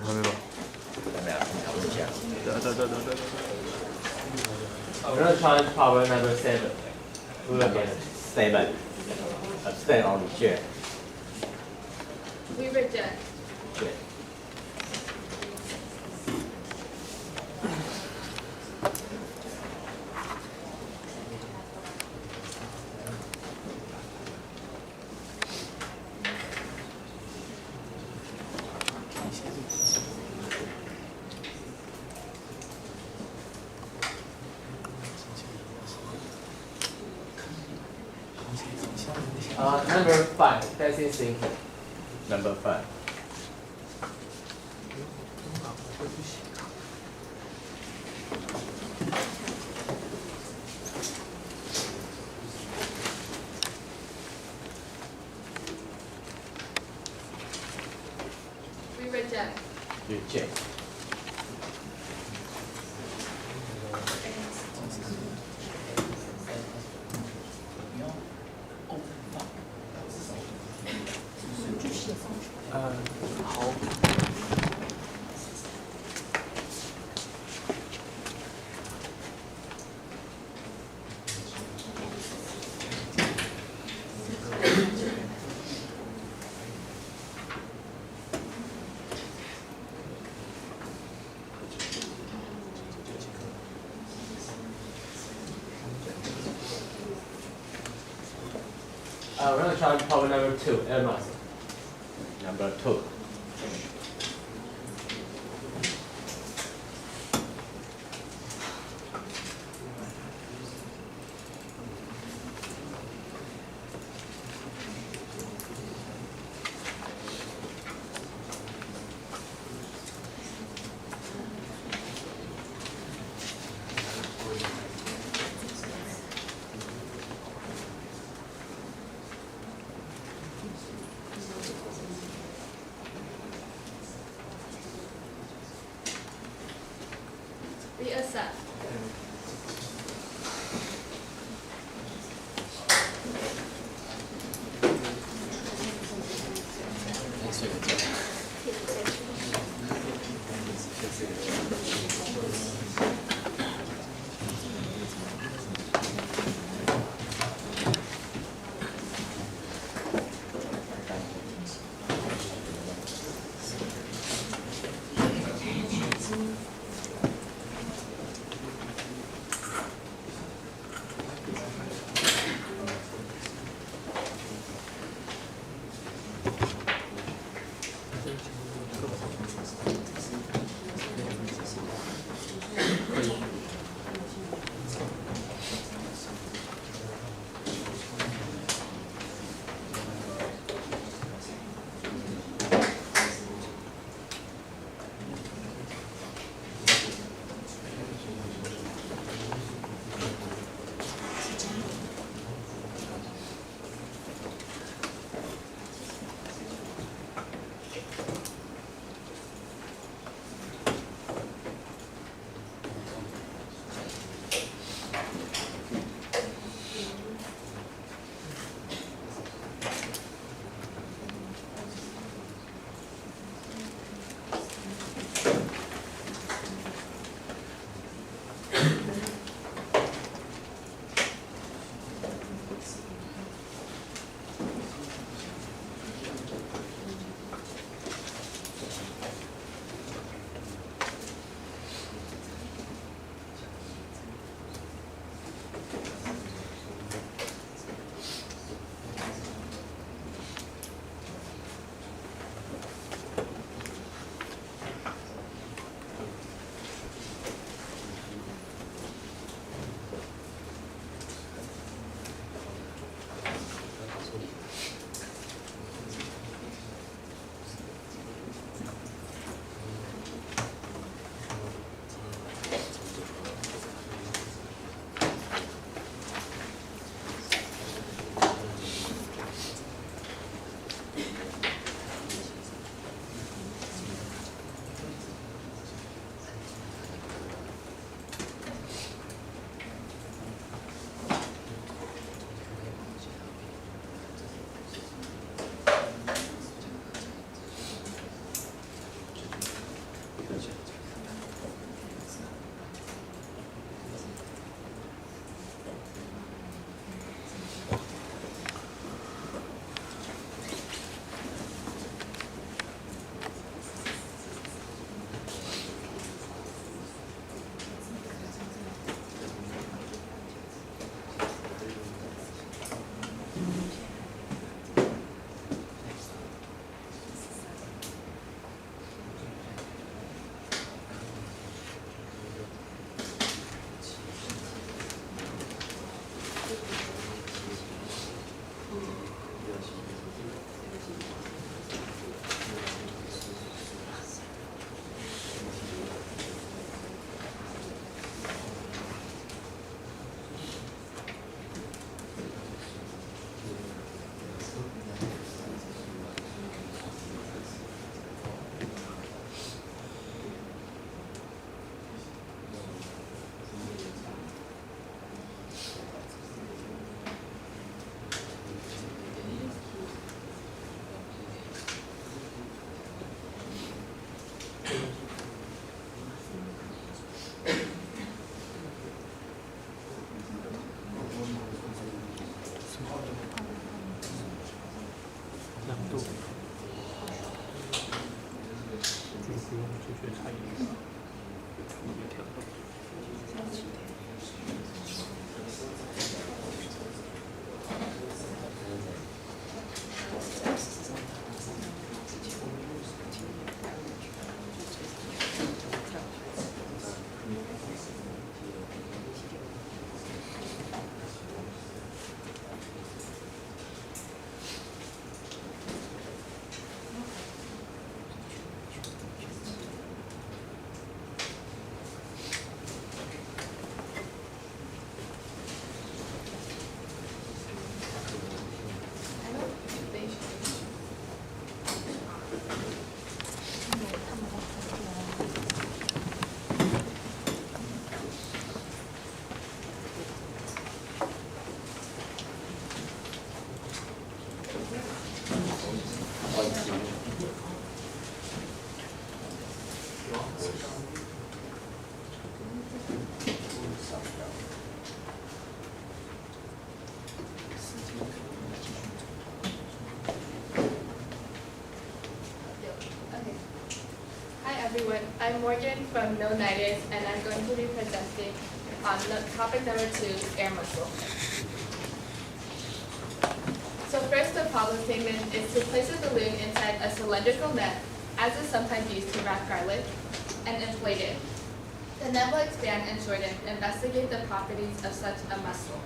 还没吧？还没有，考虑一下。得。I'm gonna try problem number 7. We will get it. 7. Abstain or reject. We reject. Reject. Number 5. Basic thinking. Number 5. We reject. Reject. We're gonna try problem number 2. Air muscle. Number 2. We accept. everyone. I'm Morgan from No Nighters, and I'm going to be presenting on topic number 2, air muscle. So first, the problem statement is to place a balloon inside a cylindrical net, as is sometimes used to wrap garlic, and inflate it. The net will expand and shorten. Investigate the properties of such a muscle.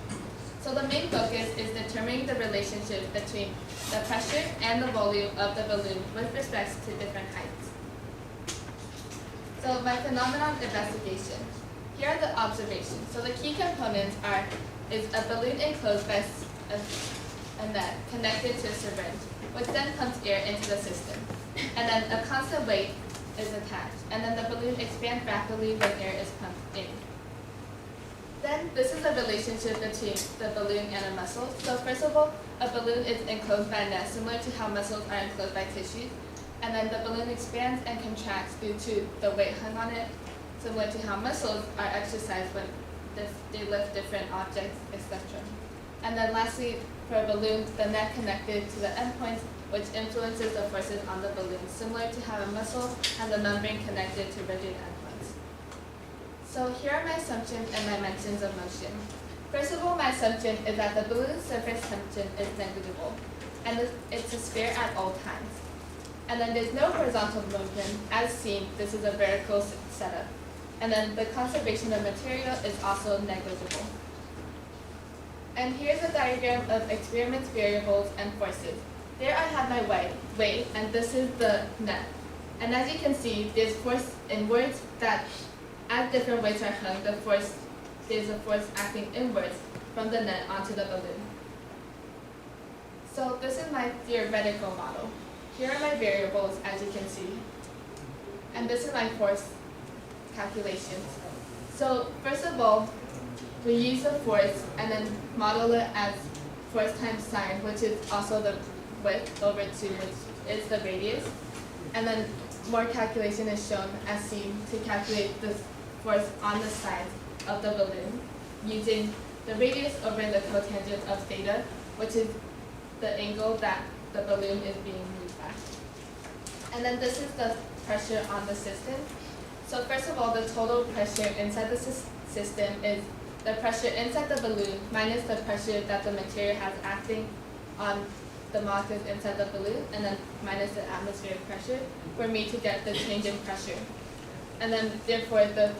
So the main focus is determining the relationship between the pressure and the volume of the balloon with respect to different heights. So my phenomenon investigation. Here are the observations. So the key components is a balloon enclosed by a net connected to a syringe, which then pumps air into the system. And then a constant weight is attached. And then the balloon expands rapidly when air is pumped in. Then this is the relationship between the balloon and a muscle. So first of all, a balloon is enclosed by a net, similar to how muscles are enclosed by tissues. And then the balloon expands and contracts due to the weight hung on it, similar to how muscles are exercised when they lift different objects, etc. And then lastly, for a balloon, the net connected to the endpoints, which influences the forces on the balloon, similar to how a muscle has a membrane connected to rigid endpoints. So here are my assumptions and dimensions of motion. First of all, my assumption is that the balloon's surface tension is negligible, and it's a sphere at all times. And then there's no horizontal motion. As seen, this is a vertical setup. And then the conservation of material is also negligible. And here's a diagram of experiments, variables, and forces. There I have my weight, and this is the net. And as you can see, there's force inwards that as different weights are hung, there's a force acting inwards from the net onto the balloon. So this is my theoretical model. Here are my variables, as you can see. And this is my force calculations. So first of all, we use the force and then model it as force times sine, which is also the width over 2, which is the radius. And then more calculation is shown as seen to calculate the force on the sides of the balloon using the radius over the cotangent of theta, which is the angle that the balloon is being moved at. And then this is the pressure on the system. So first of all, the total pressure inside the system is the pressure inside the balloon minus the pressure that the material has acting on the molecules inside the balloon, and then minus the atmospheric pressure for me to get the change in pressure. And then therefore the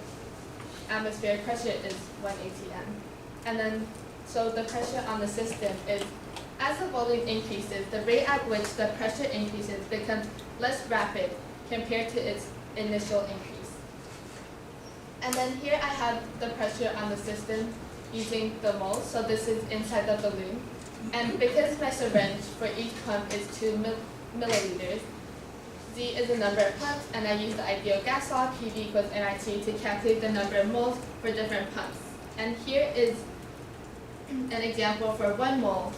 atmospheric pressure is 1 atm. And then so the pressure on the system is, as the volume increases, the rate at which the pressure increases becomes less rapid compared to its initial increase. And then here I have the pressure on the system using the moles. So this is inside the balloon. And because my syringe for each pump is 2 milliliters, Z is the number of pumps, and I use the ideal gas law, PV equals NIT, to calculate the number of moles for different pumps. And here is an example for 1 mole,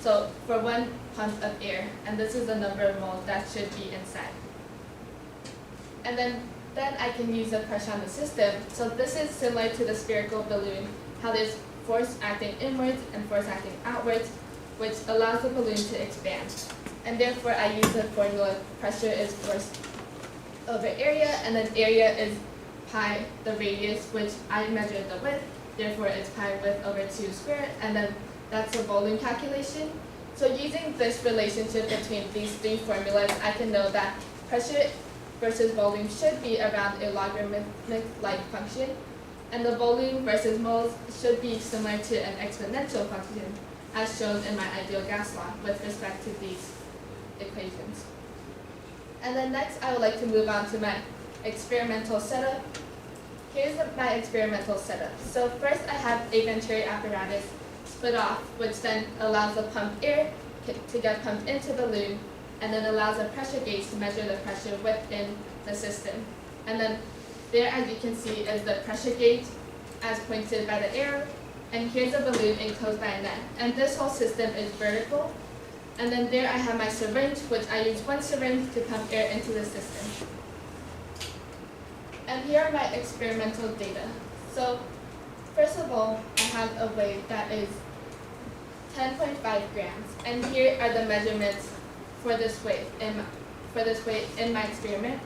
so for 1 pump of air, and this is the number of moles that should be inside. And then I can use the pressure on the system. So this is similar to the spherical balloon, how there's force acting inwards and force acting outwards, which allows the balloon to expand. And therefore I use the formula, pressure is force over area, and then area is pi, the radius, which I measured the width, therefore it's pi width over 2 squared, and then that's a volume calculation. So using this relationship between these 3 formulas, I can know that pressure versus volume should be around a logarithmic-like function, and the volume versus moles should be similar to an exponential function, as shown in my ideal gas law with respect to these equations. And then next, I would like to move on to my experimental setup. Here's my experimental setup. So first, I have a venturi apparatus split off, which then allows the pump air to get pumped into the balloon, and then allows a pressure gauge to measure the pressure within the system. And then there, as you can see, is the pressure gauge as pointed by the arrow, and here's a balloon enclosed by a net. And this whole system is vertical. And then there I have my syringe, which I use 1 syringe to pump air into the system. And here are my experimental data. So first of all, I have a weight that is 10.5 grams. And here are the measurements for this weight in my experiment,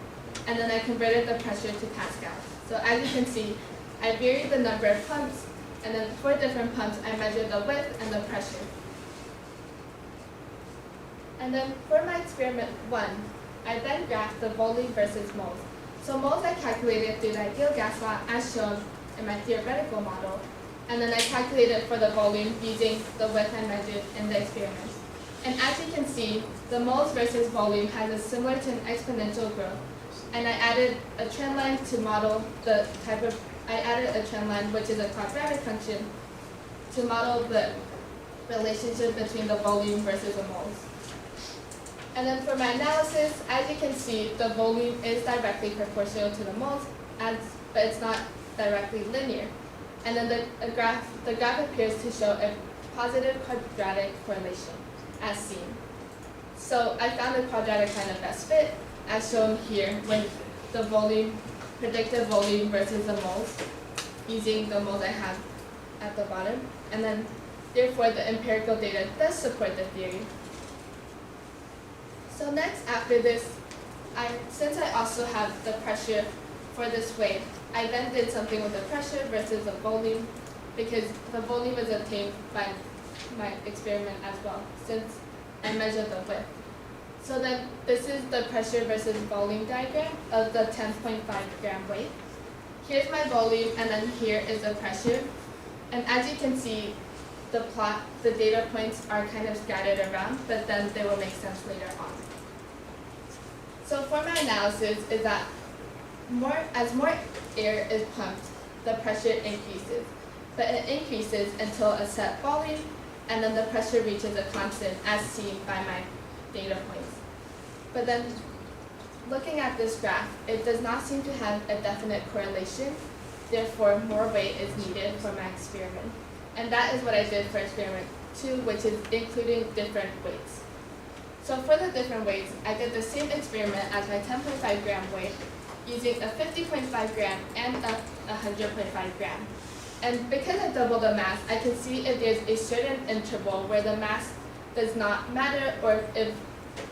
and then I converted the pressure to pascals. So as you can see, I varied the number of pumps, and then for different pumps, I measured the width and the pressure. And then for my experiment 1, I then graphed the volume versus moles. So moles I calculated through the ideal gas law as shown in my theoretical model, and then I calculated for the volume using the width I measured in the experiment. And as you can see, the moles versus volume has a similar to an exponential growth. And I added a trend line to model the I added a trend line, which is a quadratic function, to model the relationship between the volume versus the moles. And then for my analysis, as you can see, the volume is directly proportional to the moles, but it's not directly linear. And then the graph appears to show a positive quadratic correlation, as seen. So I found the quadratic kind of best fit, as shown here, when the volume, predicted volume versus the moles, using the moles I have at the bottom. And then, therefore, the empirical data does support the theory. So next, after this, since I also have the pressure for this weight, I then did something with the pressure versus the volume, because the volume is obtained by my experiment as well, since I measured the width. So then this is the pressure versus volume diagram of the 10.5 gram weight. Here's my volume, and then here is the pressure. And as you can see, the data points are kind of scattered around, but then they will make sense later on. So for my analysis is that as more air is pumped, the pressure increases. But it increases until a set volume, and then the pressure reaches a constant as seen by my data points. But then looking at this graph, it does not seem to have a definite correlation. Therefore, more weight is needed for my experiment. And that is what I did for experiment 2, which is including different weights. So for the different weights, I did the same experiment as my 10.5 gram weight using a 50.5 gram and a 100.5 gram. And because I doubled the mass, I can see if there's a certain interval where the mass does not matter, or if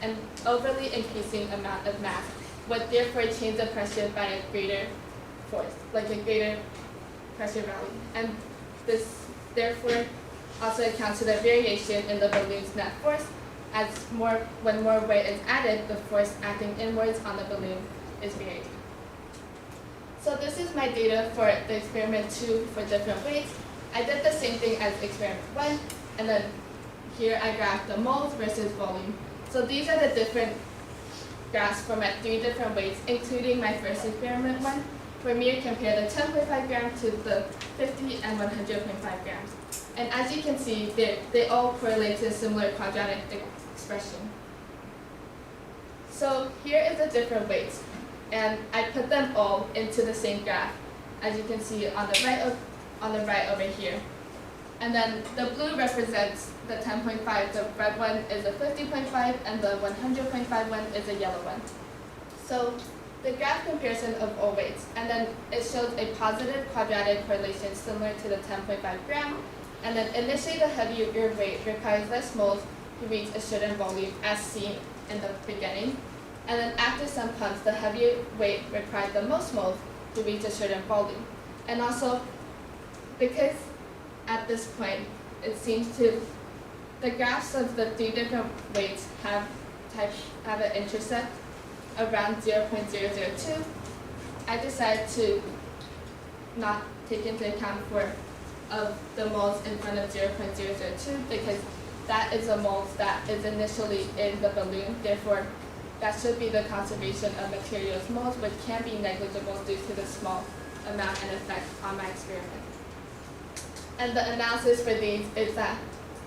an overly increasing amount of mass would therefore change the pressure by a greater force, like a greater pressure value. And this therefore also accounts for the variation in the balloon's net force, as when more weight is added, the force acting inwards on the balloon is varied. So this is my data for the experiment 2 for different weights. I did the same thing as experiment 1, and then here I graphed the moles versus volume. So these are the different graphs for my 3 different weights, including my first experiment 1, where me compare the 10.5 gram to the 50 and 100.5 grams. And as you can see, they all correlate to a similar quadratic expression. So here is the different weights, and I put them all into the same graph, as you can see on the right over here. And then the blue represents the 10.5, the red one is a 50.5, and the 100.5 one is a yellow one. So the graph comparison of all weights, and then it shows a positive quadratic correlation similar to the 10.5 gram. And then initially the heavier weight requires less moles to reach a certain volume, as seen in the beginning. And then after some pumps, the heavier weight required the most moles to reach a certain volume. And also, because at this point, it seems the graphs of the 3 different weights have an intercept around 0.002, I decided to not take into account of the moles in front of 0.002, because that is a moles that is initially in the balloon. Therefore, that should be the conservation of materials moles, which can be negligible due to the small amount and effect on my experiment. And the analysis for these is that,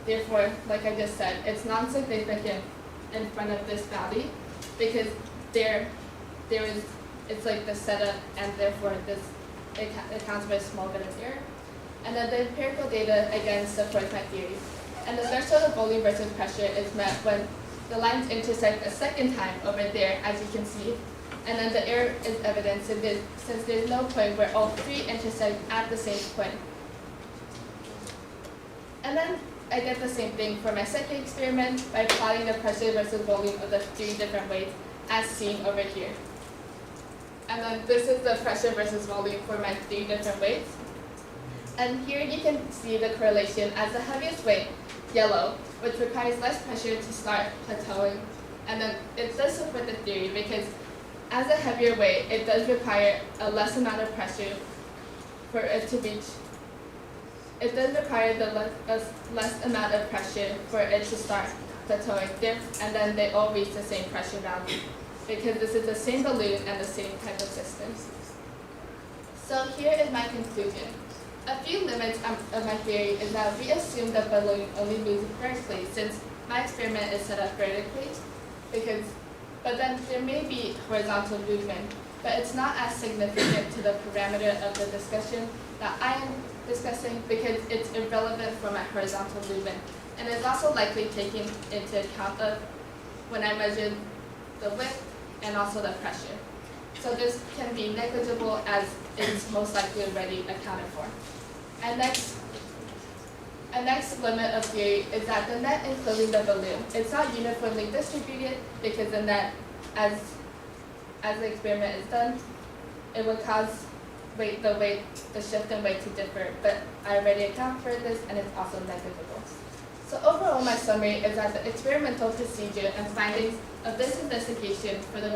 therefore, like I just said, it's non-significant in front of this value, because it's like the setup, and therefore it accounts for a small bit of error. And then the empirical data again supports my theory. And the threshold of volume versus pressure is met when the lines intersect a second time over there, as you can see. And then the error is evident since there's no point where all 3 intersect at the same point. And then I did the same thing for my second experiment by plotting the pressure versus volume of the 3 different weights, as seen over here. And then this is the pressure versus volume for my 3 different weights. And here you can see the correlation as the heaviest weight, yellow, which requires less pressure to start plateauing. And then it does support the theory, because as a heavier weight, it does require a less amount of pressure for it to reach. It does require less amount of pressure for it to start plateauing, and then they all reach the same pressure value, because this is the same balloon and the same type of system. So here is my conclusion. A few limits of my theory is that we assume the balloon only moves vertically, since my experiment is set up vertically, but then there may be horizontal movement, but it's not as significant to the parameter of the discussion that I am discussing, because it's irrelevant for my horizontal movement, and is also likely taken into account of when I measured the width and also the pressure. So this can be negligible, as it's most likely already accounted for. And next limit of theory is that the net enclosing the balloon, it's not uniformly distributed, because the net, as the experiment is done, it would cause the shift in weight to differ, but I already account for this, and it's also negligible. So overall, my summary is that the experimental procedure and findings of this investigation for the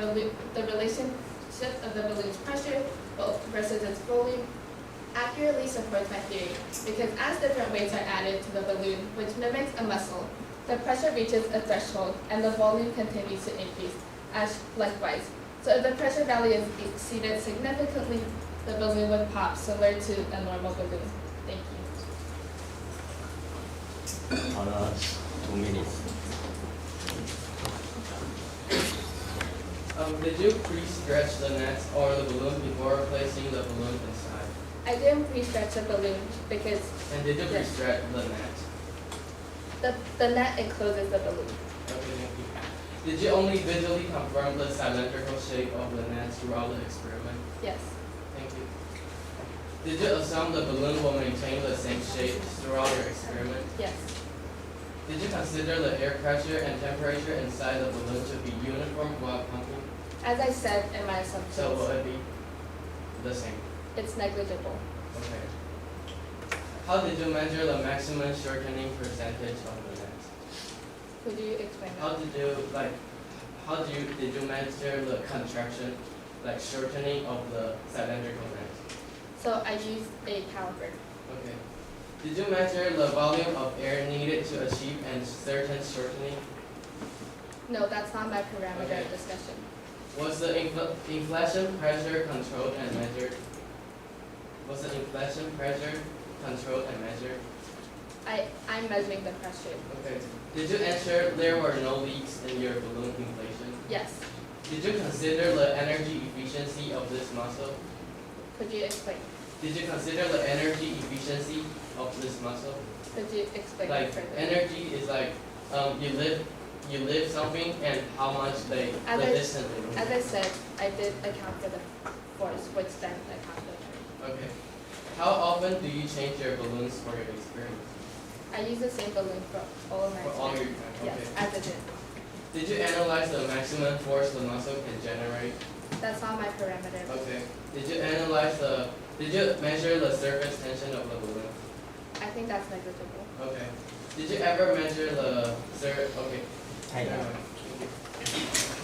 relationship of the balloon's pressure versus its volume accurately supports my theory, because as different weights are added to the balloon, which mimics a muscle, the pressure reaches a threshold and the volume continues to increase, as likewise. So if the pressure value is exceeded significantly, the balloon would pop, similar to a normal balloon. Thank you. On 2 minutes. Did you pre-stretch the net or the balloon before placing the balloon inside? I didn't pre-stretch the balloon because... And did you pre-stretch the net? The net encloses the balloon. Okay, thank you. Did you only visually confirm the cylindrical shape of the net throughout the experiment? Yes. Thank you. Did you assume the balloon will maintain the same shape throughout your experiment? Yes. Did you consider the air pressure and temperature inside the balloon to be uniform while pumping? As I said in my assumptions, So will it be the same? it's negligible. Okay. How did you measure the maximum shortening percentage of the net? Could you explain How that? did you measure the contraction, like shortening of the cylindrical net? So I used a caliper. Okay. Did you measure the volume of air needed to achieve a certain shortening? No, that's not my parameter Okay. discussion. Was the inflation pressure controlled and measured? Was the inflation pressure controlled and measured? I'm measuring the pressure. Okay. Did you ensure there were no leaks in your balloon inflation? Yes. Did you consider the energy efficiency of this muscle? Could you explain? Did you consider the energy efficiency of this muscle? Could you explain Like further? energy is like you lift something and how much the distance it moves. As I said, I did account for the force, which then I calculated. Okay. How often do you change your balloons for your experiments? I use the same balloon for all of my For all your experiments. Yes, okay. as I did. Did you analyze the maximum force the muscle can generate? That's not my parameter. Okay. Did you measure the surface tension of the balloon? I think that's negligible. Okay. Did you ever measure the okay. ใช่ครับ Never mind.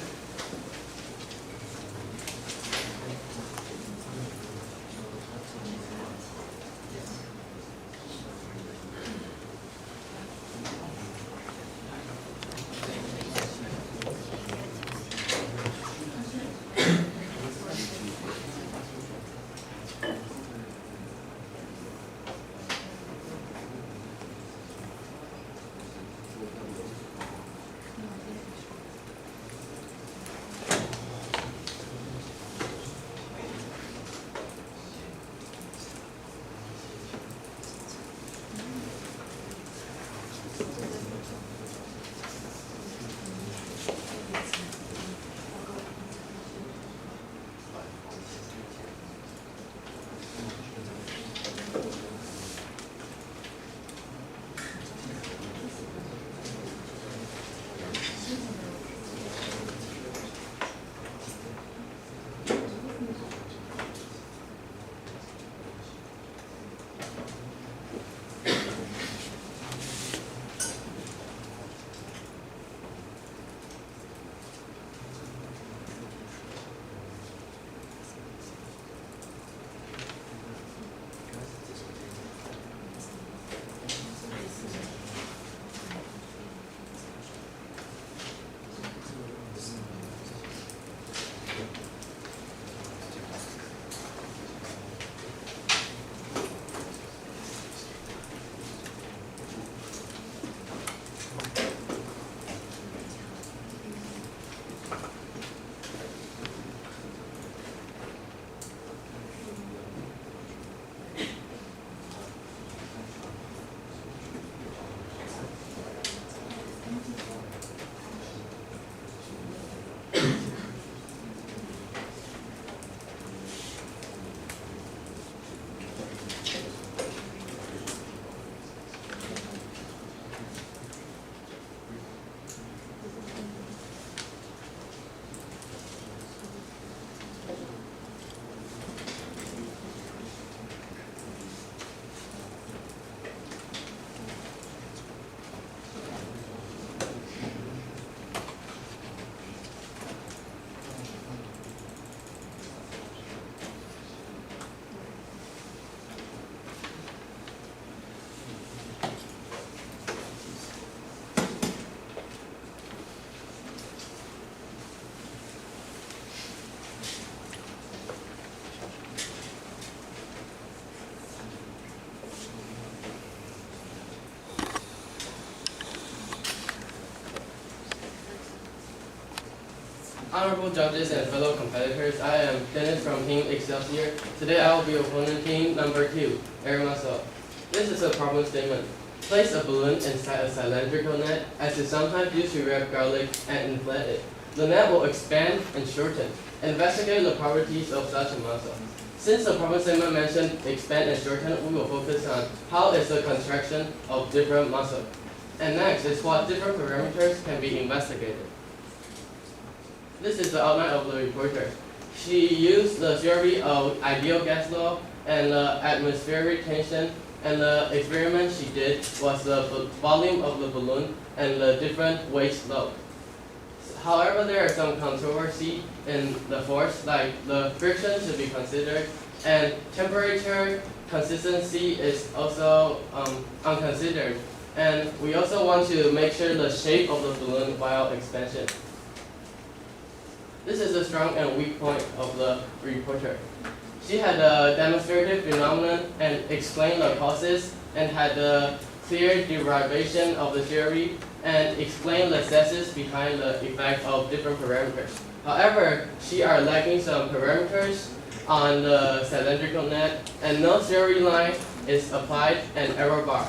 Honorable judges and fellow competitors, I am Dennis from Team Excelsior. Today I will be opponent team number 2, Air Muscle. This is a problem statement. Place a balloon inside a cylindrical net, as is sometimes used to wrap garlic, and inflate it. The net will expand and shorten. Investigate the properties of such a muscle. Since the problem statement mentioned expand and shorten, we will focus on how is the contraction of different muscles. And next is what different parameters can be investigated. This is the outline of the reporter. She used the theory of ideal gas law and the atmospheric tension, and the experiment she did was the volume of the balloon and the different weight load. However, there are some controversy in the force, like the friction should be considered, and temperature consistency is also unconsidered. And we also want to make sure the shape of the balloon while expansion. This is the strong and weak point of the reporter. She had a demonstrative phenomenon and explained the causes, and had a clear derivation of the theory, and explained the stresses behind the effect of different parameters. However, she are lacking some parameters on the cylindrical net, and no theory line is applied and error bar.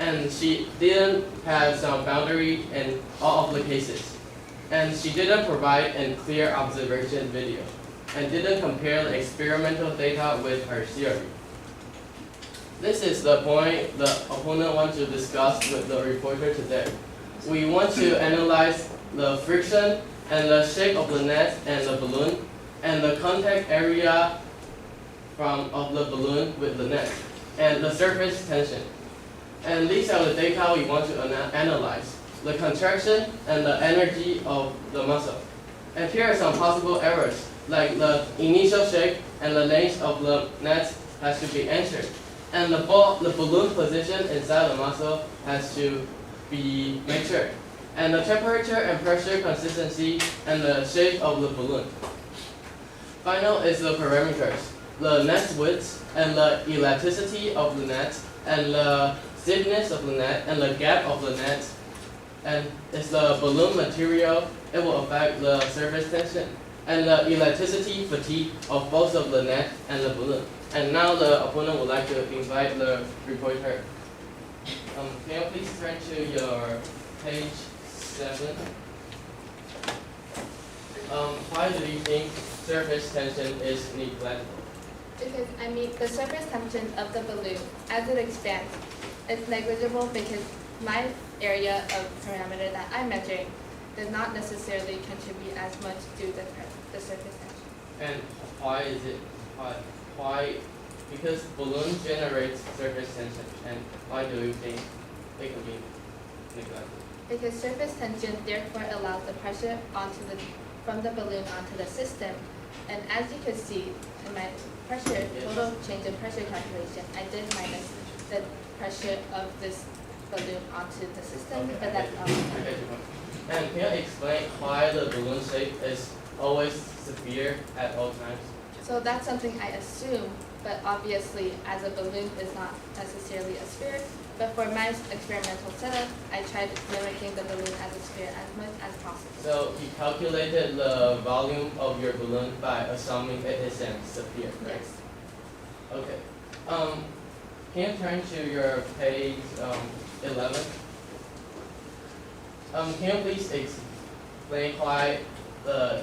And she didn't have some boundary in all of the cases. And she didn't provide a clear observation video, and didn't compare the experimental data with her theory. This is the point the opponent wants to discuss with the reporter today. We want to analyze the friction and the shape of the net and the balloon, and the contact area of the balloon with the net, and the surface tension. And these are the data we want to analyze: the contraction and the energy of the muscle. And here are some possible errors, like the initial shape and the length of the net has to be entered, and the balloon position inside the muscle has to be made sure, and the temperature and pressure consistency and the shape of the balloon. Final is the parameters: the net width and the elasticity of the net, and the stiffness of the net and the gap of the net. And it's the balloon material, it will affect the surface tension, and the elasticity fatigue of both of the net and the balloon. And now the opponent would like to invite the reporter. Can you please turn to your page 7? Why do you think surface tension is neglectful? Because the surface tension of the balloon as it expands is negligible, because my area of parameter that I'm measuring does not necessarily contribute as much to the surface tension. And why is it? Why? Because balloon generates surface tension, and why do you think it can be neglected? Because surface tension therefore allows the pressure from the balloon onto the system. And as you could see in my total change in pressure calculation, I did minus the pressure of this balloon onto the system, Okay, but that's not. Okay. And can you explain why the balloon shape is always severe at all times? So that's something I assume, but obviously as a balloon is not necessarily a sphere. But for my experimental setup, I tried mimicking the balloon as a sphere as much as possible. So you calculated the volume of your balloon by assuming it is a sphere, right? Yes. Okay. Can you turn to your page 11? Can you please explain why the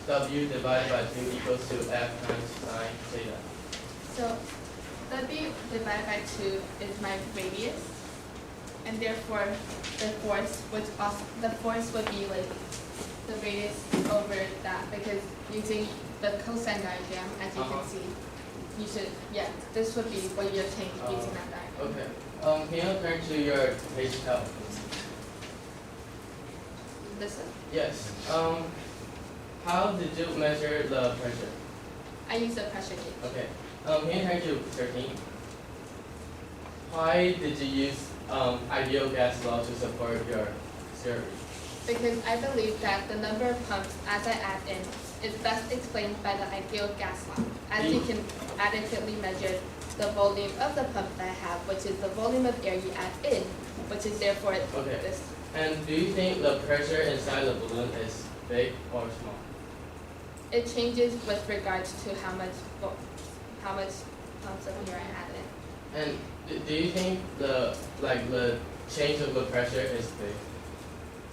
W divided by 2 equals to F times sine theta? So W divided by 2 is my radius, and therefore the force would be like the radius over that, because using the cosine diagram, as you can see, this would be what you're taking using that diagram. Okay. Can you turn to your page 12? This one? Yes. How did you measure the pressure? I use a pressure gauge. Okay. Can you turn to 13? Why did you use ideal gas law to support your theory? Because I believe that the number of pumps as I add in is best explained by the ideal gas law, as you can adequately measure the volume of the pump that I have, which is the volume of air you add in, which is therefore this. And do you think the pressure inside the balloon is big or small? It changes with regards to how much pumps of air I add in. And do you think the change of the pressure is big?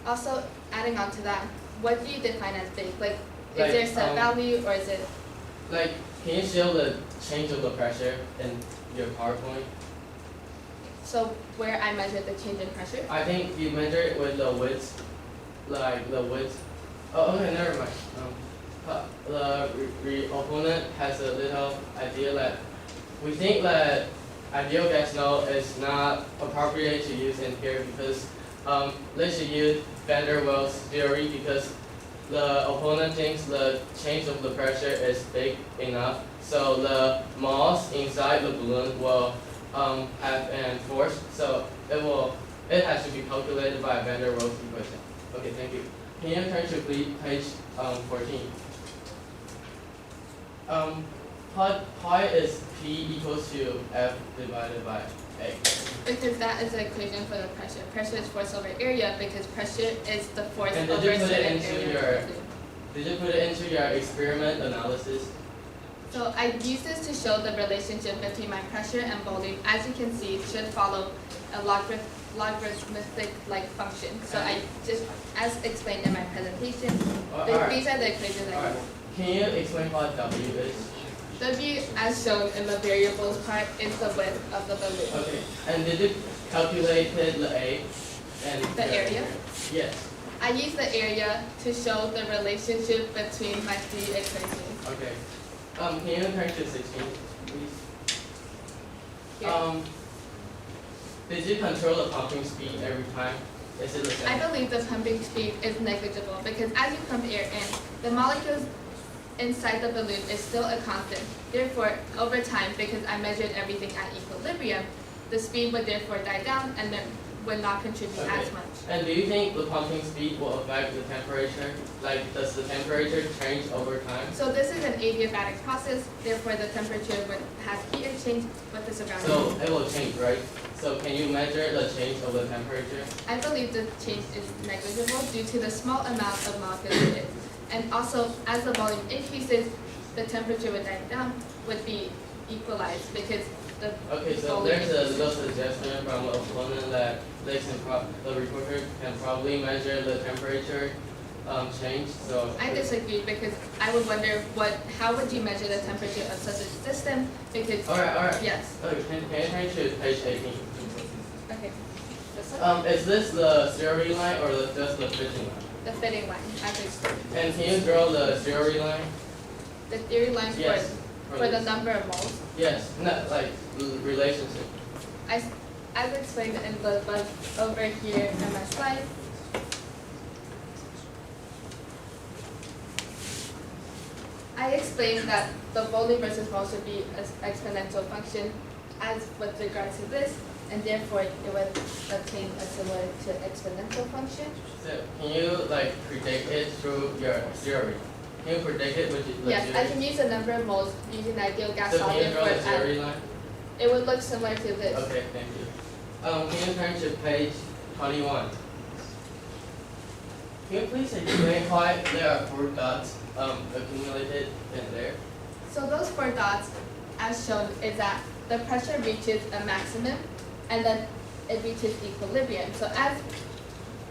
Also, adding on to that, what do you define as big? Like, is Like, there a set value or is it? Like, can you show the change of the pressure in your PowerPoint? So where I measure the change in pressure? I think you measure it with the width, like the width. Oh, okay, never mind. The opponent has a little idea that we think that ideal gas law is not appropriate to use in here because they should use van der Waals theory because the opponent thinks the change of the pressure is big enough, so the mass inside the balloon will have an force, so it has to be calculated by van der Waals equation. Okay, thank you. Can you turn to page 14? Pi is P equals to F divided by A. Because that is the equation for the pressure. Pressure is force over area because pressure is the force And over did you put it certain into area. Did you put it into your experiment analysis? So I use this to show the relationship between my pressure and volume. As you can see, it should follow a logarithmic-like function. So I just, as explained in my presentation, these are the equations I use. Can you explain what W is? W, as shown in the variables part, is the width of the balloon. Okay. And did you calculate the A and The area? Yes. I use the area to show the relationship between my three equations. Okay. Can you turn to 16, please? Here. Did you control the pumping speed every time? Is it the same? I believe the pumping speed is negligible because as you pump air in, the molecules inside the balloon is still a constant. Therefore, over time, because I measured everything at equilibrium, the speed would therefore die down and then would not contribute as much. And do you think the pumping speed will affect the temperature? Like, does the temperature change over time? So this is an adiabatic process, therefore the temperature would have heat exchange with the surrounding. So it will change, right? So can you measure the change of the temperature? I believe the change is negligible due to the small amount of molecules in it. And also, as the volume increases, the temperature would die down, would be equalized because the Okay, so volume there's a little suggestion from the opponent that they can the reporter can probably measure the temperature change. So I disagree because I would wonder how would you measure the temperature of such a system? Because all right. yes. Okay, can you turn to page 18? Okay. This one? Is this the theory line or just the fitting line? The fitting line, as explained. And can you draw the theory line? The theory line Yes. for the number of moles. Yes, not like relationship. As explained in the bug over here in my slide. I explained that the volume versus mole should be an exponential function as with regards to this, and therefore it would obtain a similar to exponential function. So can you like predict it through your theory? Can you predict it with the Yes, theory? I can use the number of moles using the ideal gas So law. can you draw the Therefore, theory line? it would look similar to this. Okay, thank you. Can you turn to page 21? Can you please explain why there are 4 dots accumulated in there? So those 4 dots, as shown, is that the pressure reaches a maximum and then it reaches equilibrium. So as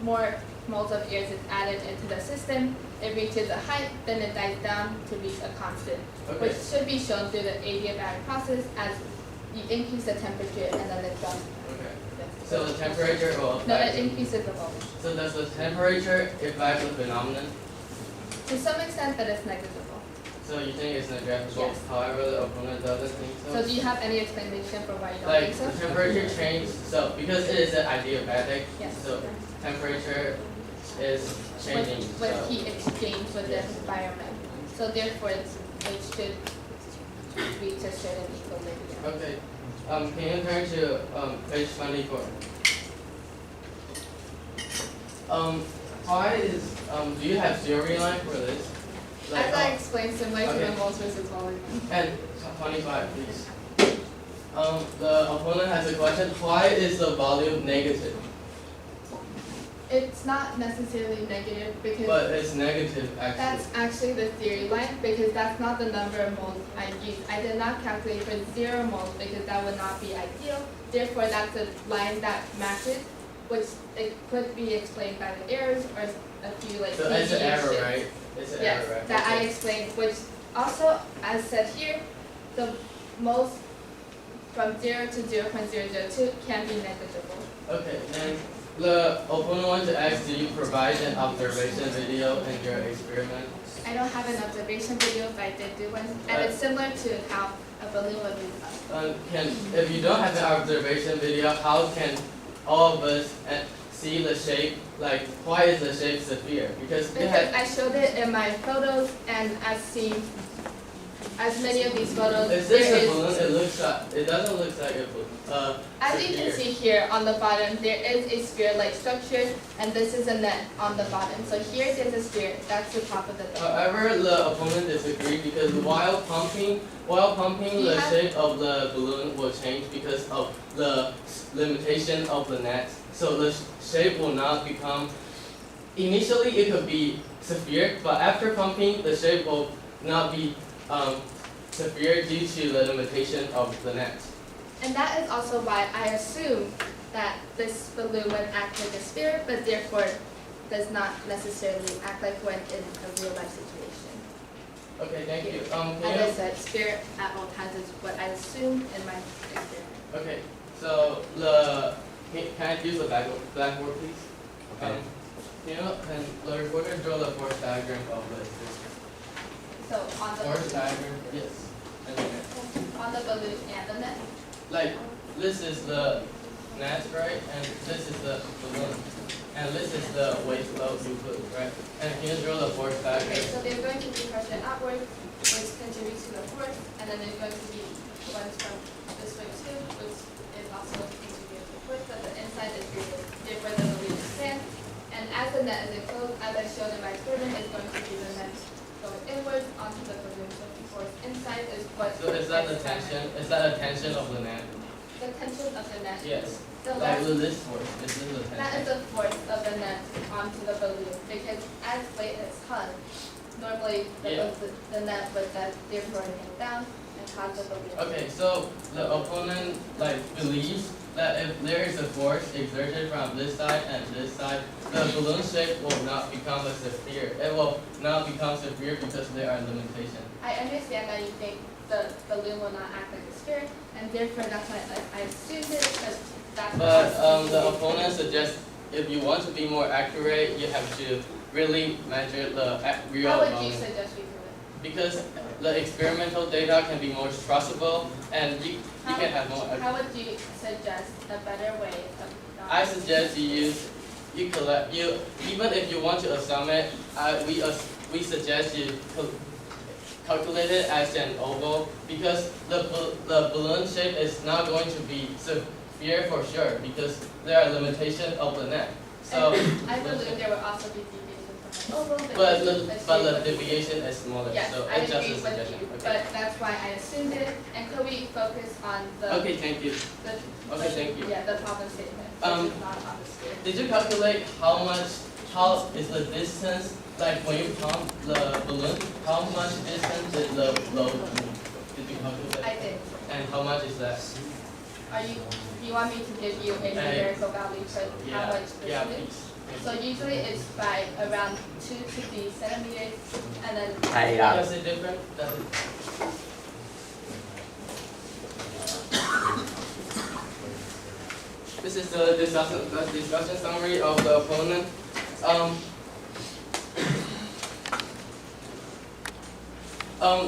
more moles of air is added into the system, it reaches a height, then it dies down to reach a constant, Okay. which should be shown through the adiabatic process as you increase the temperature and then it drops. Okay. So the temperature will No, affect. it increases the volume. So does the temperature affect the phenomenon? To some extent, but it's negligible. So you think it's negligible? Yes. However, the opponent doesn't think so. So do you have any explanation for why you don't Like think the so? temperature change, so because it is an adiabatic, Yes. so temperature is changing. With so. heat exchange with the Yes. environment. So therefore, it should reach a certain equilibrium. Okay. Can you turn to page 24? Why is do you have theory line for this? As I explained, similar to the okay. moles versus volume. And 25, please. The opponent has a question. Why is the volume negative? It's not necessarily negative because But it's negative actually. that's actually the theory line because that's not the number of moles I used. I did not calculate for 0 moles because that would not be ideal. Therefore, that's a line that matches, which it could be explained by the errors or a few like So it's an error, deviations. right? It's an Yes, error, right? that I Okay. explained, which also, as said here, the moles from 0 to 0.002 can be negligible. Okay, and the opponent wants to ask, do you provide an observation video in your experiment? I don't have an observation video, but I did do one, and it's similar to how a balloon would be up. If you don't have an observation video, how can all of us see the shape? Like, why is the shape sphere? Because it Because had, I showed it in my photos, and as many of these photos, is there this a is, balloon? It looks like, it doesn't look like a balloon. as you can see here on the bottom, there is a sphere-like structure, and this is a net on the bottom. So here there's a sphere, that's the top of the dome. However, the opponent disagreed because while pumping, the Yeah. shape of the balloon will change because of the limitation of the net. So the shape will not become. Initially, it could be sphere, but after pumping, the shape will not be sphere due to the limitation of the net. And that is also why I assume that this balloon would act like a sphere, but therefore does not necessarily act like one in a real life situation. Okay, thank you. As I said, sphere at all times is what I assume in my experiment. Okay, so can I use the blackboard, please? Okay. Can the reporter draw the force diagram of this? So on the Force diagram, yes. And then, on the balloon and the net. like, this is the net, right? And this is the balloon. And this is the weight load you put, right? And can you draw the force Okay, diagram? so they're going to be pressure outward, which contributes to the force, and then there's going to be ones from this way too, which is also contributing to the force, but the inside is really therefore the balloon expands. And as the net is enclosed, as I showed in my experiment, it's going to be the net going inwards onto the balloon. So the force inside is what. So is that the tension? Is that a tension of the net? The tension of the net. Yes. The Like less, this force, this is the that is tension. the force of the net onto the balloon, because as weight is hung, normally Yeah. the net would therefore hang down and cause the balloon. Okay, so the opponent believes that if there is a force exerted from this side and this side, the balloon shape will not become a sphere. It will not become sphere because there are limitations. I understand that you think the balloon will not act like a sphere, and therefore that's why I assumed it, but that's. But the opponent suggests if you want to be more accurate, you have to really measure the real How would you volume. suggest we do it? Because the experimental data can be more trustable and you can have more. How would you suggest a better way of? I suggest you collect even if you want to assume it, we suggest you calculate it as an oval because the balloon shape is not going to be sphere for sure because there are limitations of the net. So I believe there will also be deviations from an oval, but because the a but shape the deviation is smaller. Yes, So I it's just agree a with suggestion. you, Okay. but that's why I assumed it, and could we focus on the? Okay, thank you. Okay, thank you. Yeah, the problem statement, Um, which is not on the sphere. Did you calculate how is the distance, like when you pump the balloon, how much distance did the load move? Did you calculate? I did. And how much is that? Do you want me to give you a numerical value for how much this Yeah, is? please. So usually it's by around 2 to 3 centimeters, and then. Does it different? Does it? This is the discussion summary of the opponent.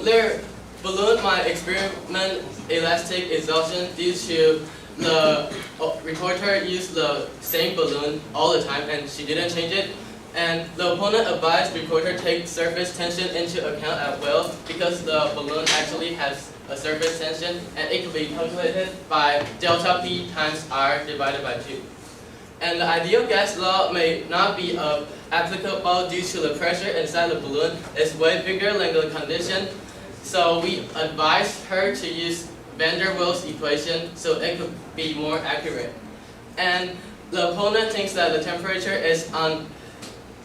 Their balloon might experiment elastic exhaustion due to the reporter used the same balloon all the time and she didn't change it. And the opponent advised reporter take surface tension into account as well because the balloon actually has a surface tension and it can be calculated by delta P times R divided by 2. And the ideal gas law may not be applicable due to the pressure inside the balloon is way bigger than the condition. So we advised her to use van der Waals equation so it could be more accurate. And The opponent thinks that the temperature is on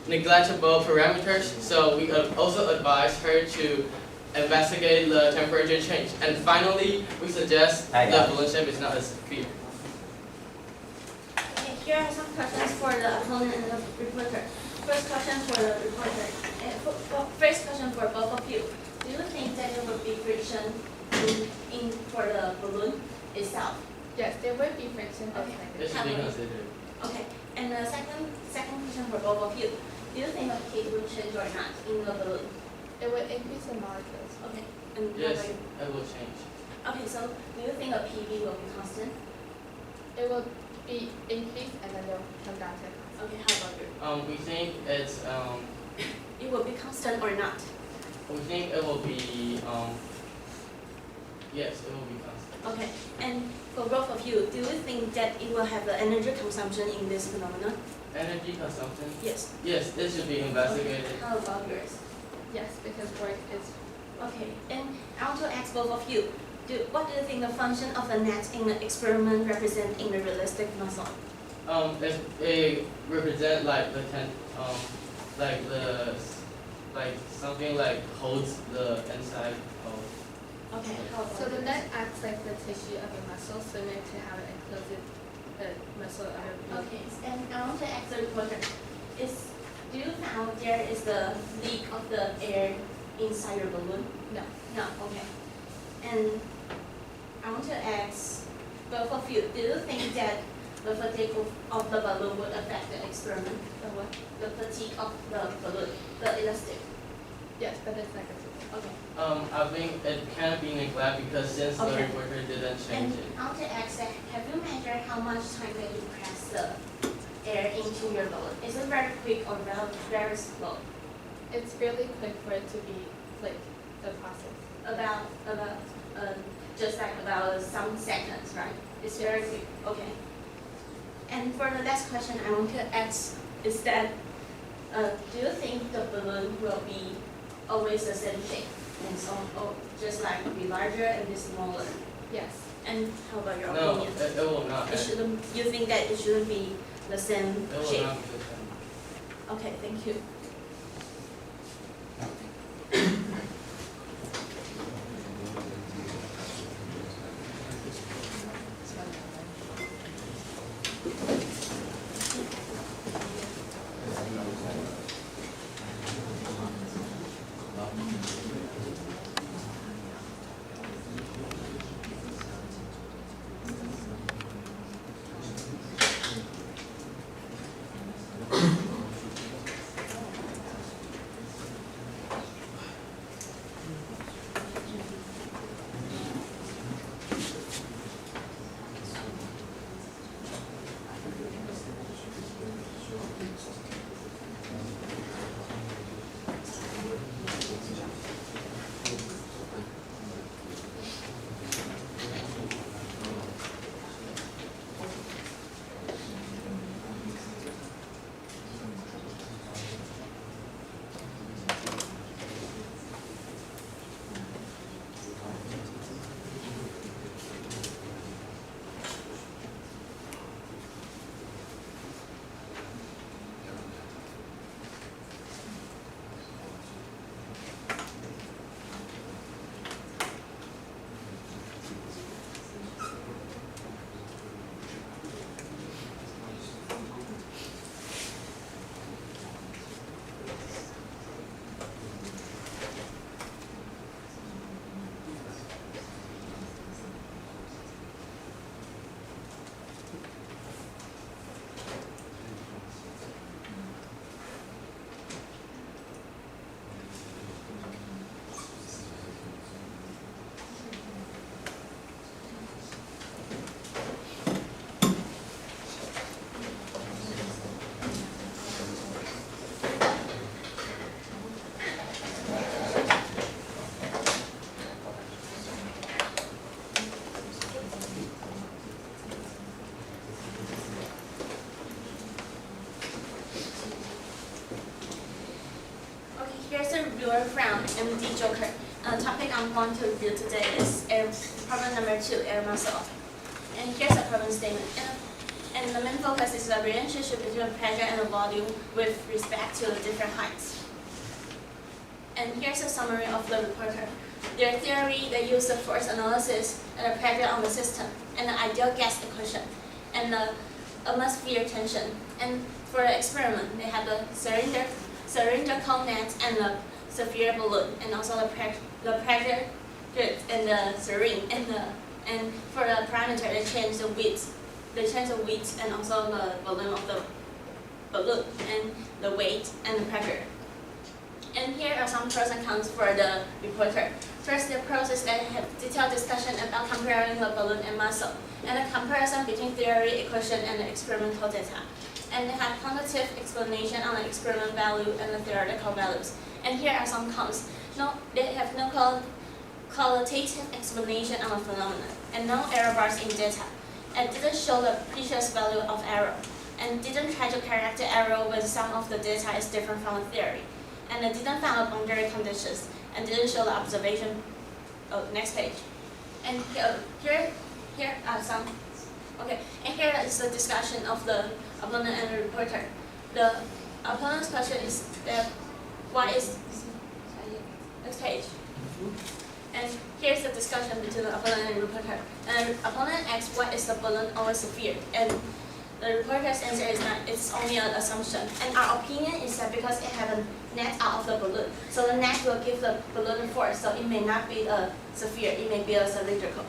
negligible parameters, so we also advise her to investigate the temperature change. And finally, we suggest the balloon shape is not a sphere. Okay, here are some questions for the opponent and the reporter. First question for the reporter. First question for both of you. Do you think that there will be friction for the balloon itself? Yes, there will be friction. Okay. This should be considered. Okay. And the second question for both of you. Do you think the heat will change or not in the balloon? It will increase the molecules. Okay. And how Yes, about you? it will change. Okay, so do you think the PV will be constant? It will be increased and then it will come down to constant. Okay, how about you? We think it's It will be constant or not? we think it will be yes, it will be constant. Okay. And for both of you, do you think that it will have the energy consumption in this phenomenon? Energy consumption? Yes. Yes, this should be investigated. Okay. How about yours? Yes, because work is. Okay. And I want to ask both of you, what do you think the function of the net in the experiment represent in the realistic muscle? It represent like the something like holds the inside of. Okay. How about So the yours? net acts like the tissue of a muscle, similar to how it encloses the muscle of a bee. Okay. And I want to ask the reporter, do you found there is the leak of the air inside your balloon? No. No. Okay. And I want to ask both of you, do you think that the fatigue of the balloon would affect the experiment? The what? The fatigue of the balloon, the elastic. Yes, but it's negative. Okay. I think it can be neglected because since the Okay. reporter didn't And change it. I want to ask that, have you measured how much time that you press the air into your balloon? Is it very quick or very slow? It's really quick for it to be like the process. About just like about some seconds, right? It's very quick. Okay. And for the last question I want to ask is that, do you think the balloon will be always the same shape? And so, just like be larger and be smaller? Yes. And how about your No, opinion? it will not. It shouldn't. You think that it shouldn't be the same It will shape? not be the same. Okay, thank you. Here's a reviewer from MD Joker. Topic I'm going to review today is problem number 2, air muscle. And here's a problem statement. And the main focus is the relationship between pressure and the volume with respect to the different heights. And here's a summary of the reporter. Their theory, they use the force analysis and the pressure on the system, and the ideal gas equation, and the atmosphere tension. And for the experiment, they have the cylindrical net and the sphere balloon, and also the pressure grid and the syringe, and for the parameter, they change the width. They change the width and also the volume of the balloon, and the weight and the pressure. And here are some pros and cons for the reporter. First, the pros is that they have detailed discussion about comparing the balloon and muscle, and a comparison between theory, equation, and the experimental data. And they have quantitative explanation on the experiment value and the theoretical values. And here are some cons. No, they have no qualitative explanation on the phenomenon, and no error bars in data, and didn't show the precious value of error, and didn't try to correct the error when some of the data is different from the theory, and they didn't find out boundary conditions, and didn't show the observation. Oh, next page. And here are some. Okay, and here is the discussion of the opponent and the reporter. The opponent's question is that why is next page. And here's the discussion between the opponent and the reporter. And the opponent asks why is the balloon always severe? And the reporter's answer is that it's only an assumption. And our opinion is that because it has a net out of the balloon, so the net will give the balloon force, so it may not be a sphere, it may be a cylindrical.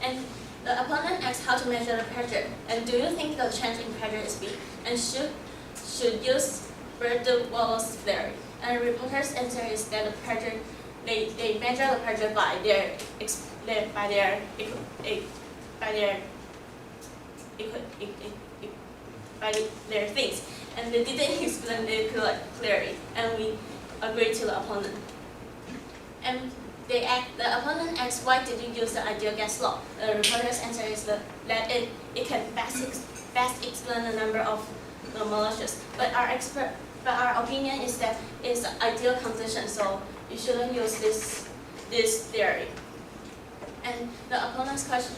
And the opponent asks how to measure the pressure. And do you think the change in pressure is big? And should use Berdych-Wallace theory? And the reporter's answer is that the pressure, they measure the pressure by their things, and they didn't explain it clearly, and we agreed to the opponent. And the opponent asks why did you use the ideal gas law? The reporter's answer is that it can best explain the number of the molecules, but our opinion is that it's the ideal condition, so you shouldn't use this theory. And the opponent asks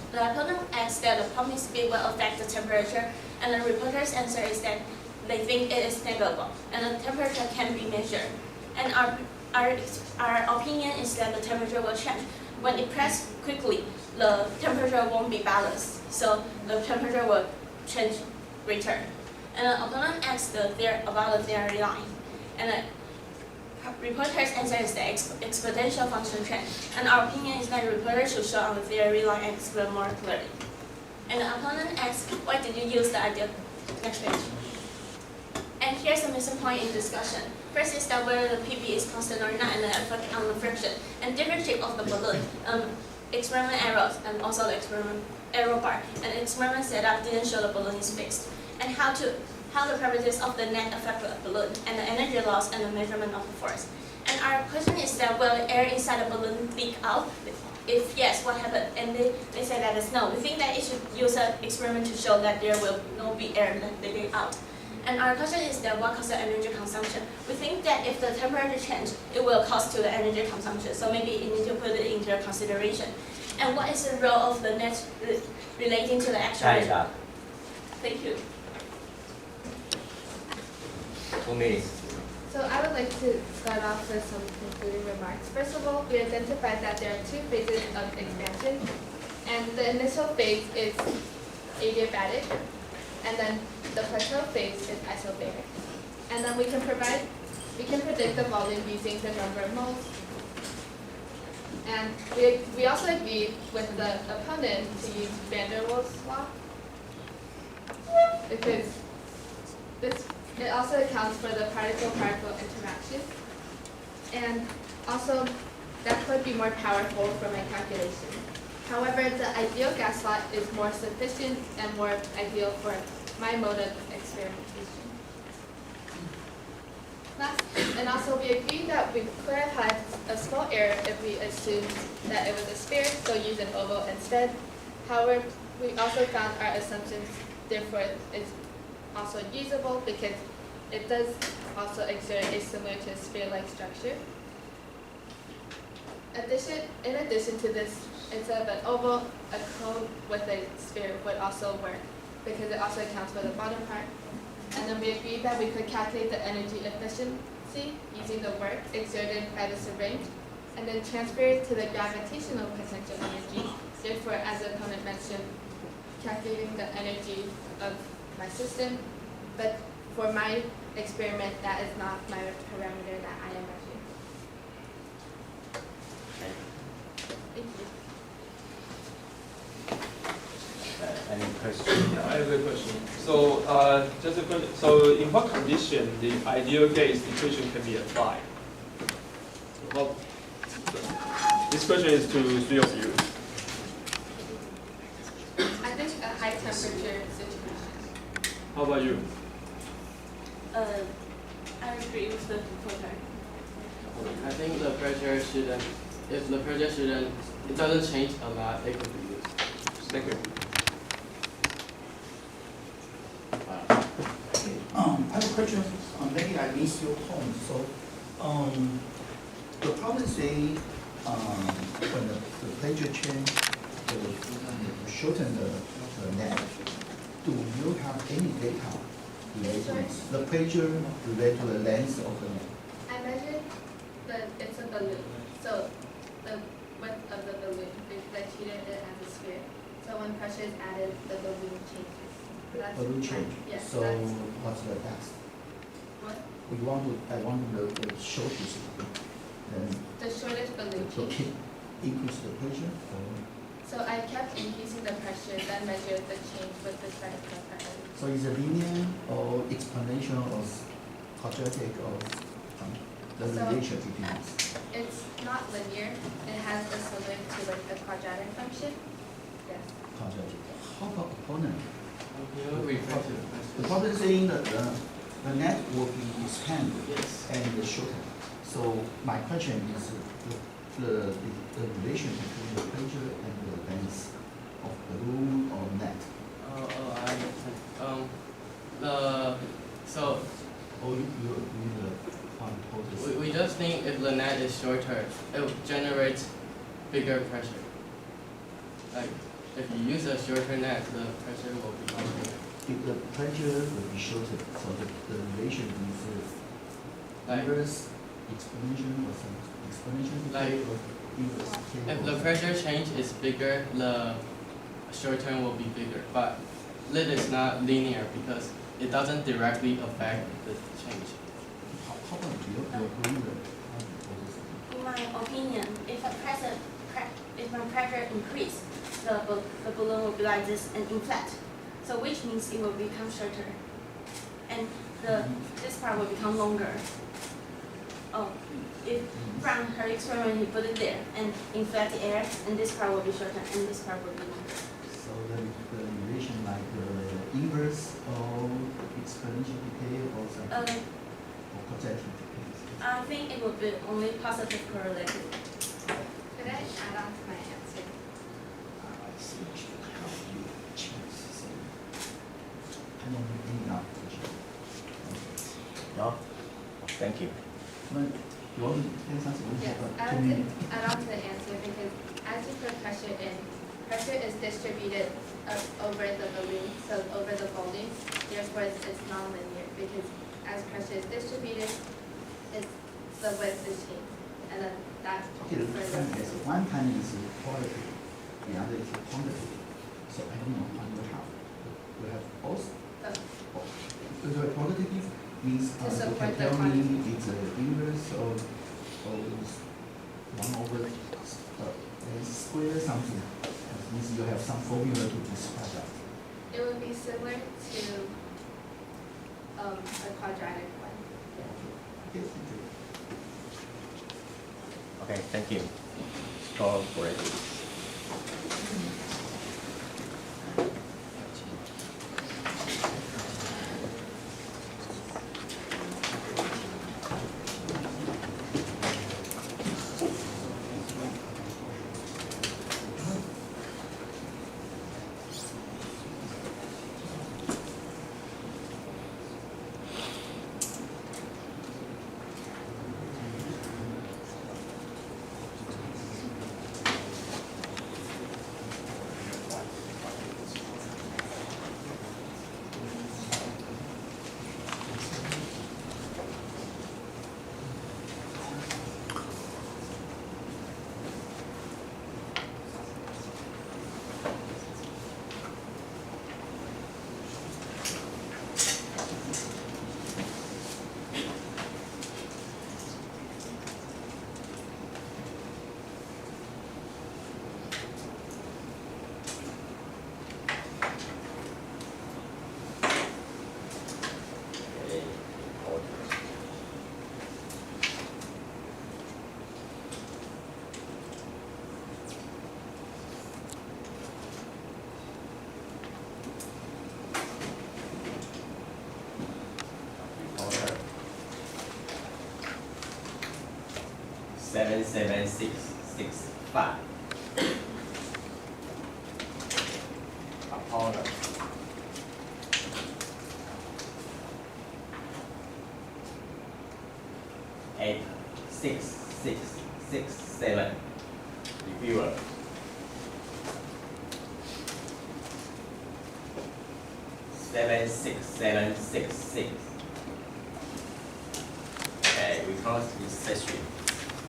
that the pumping speed will affect the temperature, and the reporter's answer is that they think it is negligible, and the temperature can be measured. And our opinion is that the temperature will change. When it presses quickly, the temperature won't be balanced, so the temperature will change greater. And the opponent asks about the theory line, and the reporter's answer is the exponential function trend. And our opinion is that the reporter should show on the theory line and explain more clearly. And the opponent asks, why did you use the ideal? Next page. And here's the missing point in discussion. First is that whether the PP is constant or not, and the effect on the friction, and different shape of the balloon, experiment errors, and also the experiment error bar. And the experiment setup didn't show the balloon is fixed. And how the properties of the net affect the balloon, and the energy loss, and the measurement of the force. And our question is that will the air inside the balloon leak out? If yes, what happened? And they say that it's no. We think that it should use an experiment to show that there will not be air leaking out. And our question is that what causes the energy consumption? We think that if the temperature change, it will cause to the energy consumption. So maybe you need to put it into consideration. And what is the role of the net relating to the actual? Thank you. 2 minutes. So I would like to start off with some concluding remarks. First of all, we identified that there are two phases of expansion, and the initial phase is adiabatic, and then the plateau phase is isobaric. And then we can predict the volume using the number of moles. And we also agree with the opponent to use van der Waals law, because it also accounts for the particle-particle interaction, and also that could be more powerful for my calculation. However, the ideal gas law is more sufficient and more ideal for my mode of experimentation. And also we agreed that we could have had a small error if we assumed that it was a sphere, so use an oval instead. However, we also found our assumptions, therefore, is also usable because it does also exert a similar to a sphere-like structure. In addition to this, instead of an oval, a cone with a sphere would also work. because it also accounts for the bottom part. And then we agreed that we could calculate the energy efficiency using the work exerted by the syringe, and then transfer it to the gravitational potential energy. Therefore, as the opponent mentioned, calculating the energy of my system, but for my experiment, that is not my parameter that I am measuring. Thank you. Any question? Yeah, I have a question. So, just a question. So, in what condition the ideal gas equation can be applied? Well, this question is to three of you. I think a high temperature situation. How about you? I agree with the proposal. I think the pressure shouldn't, if the pressure shouldn't, it doesn't change a lot, it could be used. Thank you. I have a question. Maybe I missed your point. So, the problem say when the pressure change, shorten the net. Do you have any data related to the pressure related to the length of the net? I measured it's a balloon, so the width of the balloon, I treated it as a sphere. So when pressure is added, the balloon changes. That's Balloon change. Yes, So that's what's the depth? what? I want the shortest, then The shortest balloon to change. keep increase the pressure. Or, So I kept increasing the pressure, then measured the change with respect to the pressure. so is it linear or exponential or quadratic or the So- relation between these? It's not linear. It has a similar to like the quadratic function. Yes. Quadratic. How about opponent? You know, refer to the The question. problem is saying that the net will be expanded Yes. and shortened. So my question is the relation between the pressure and the length of balloon or net. I understand. So Or you agree the hypothesis? we just think if the net is shorter, it will generate bigger pressure. Like if you use a shorter net, the pressure will be much bigger. If the pressure will be shortened, so the relation is Like inverse exponential or some exponential Like, or inverse k if or the pressure change is bigger, the short term will be bigger. But lit is not linear because it doesn't directly affect the change. how about you agree the hypothesis? In my opinion, if my pressure increase, the balloon will be like this and inflate. So which means it will become shorter, and this part will become longer. Oh, if from her experiment he put it there and inflate the air, and this part will be shorter and this part will be longer. So the relation like inverse or exponential decay or something, or quadratic decay. I think it will be only positive correlated. Could I add on to my answer? I see how you choose. So I don't need any application. No? Thank you. But you want to say something? Yes, I To would me. add on to the answer because as you put pressure in, pressure is distributed over the balloon, so over the volume. Therefore, it's non-linear because as pressure is distributed, the width is changed, and then that Okay, the further. thing is, one kind is qualitative, the other is quantitative. So I don't know what you have. You have both? Oh, The qualitative means To you support can the tell quantity. me it's inverse or it's 1 over square something. That means you have some formula to describe that. It would be similar to a quadratic one. Okay, thank you. Okay, thank you. Call for it. Okay, hold. Recorder. 77665. Upholder. 86667. Reviewer. 76766. Okay, we cross this stage 3.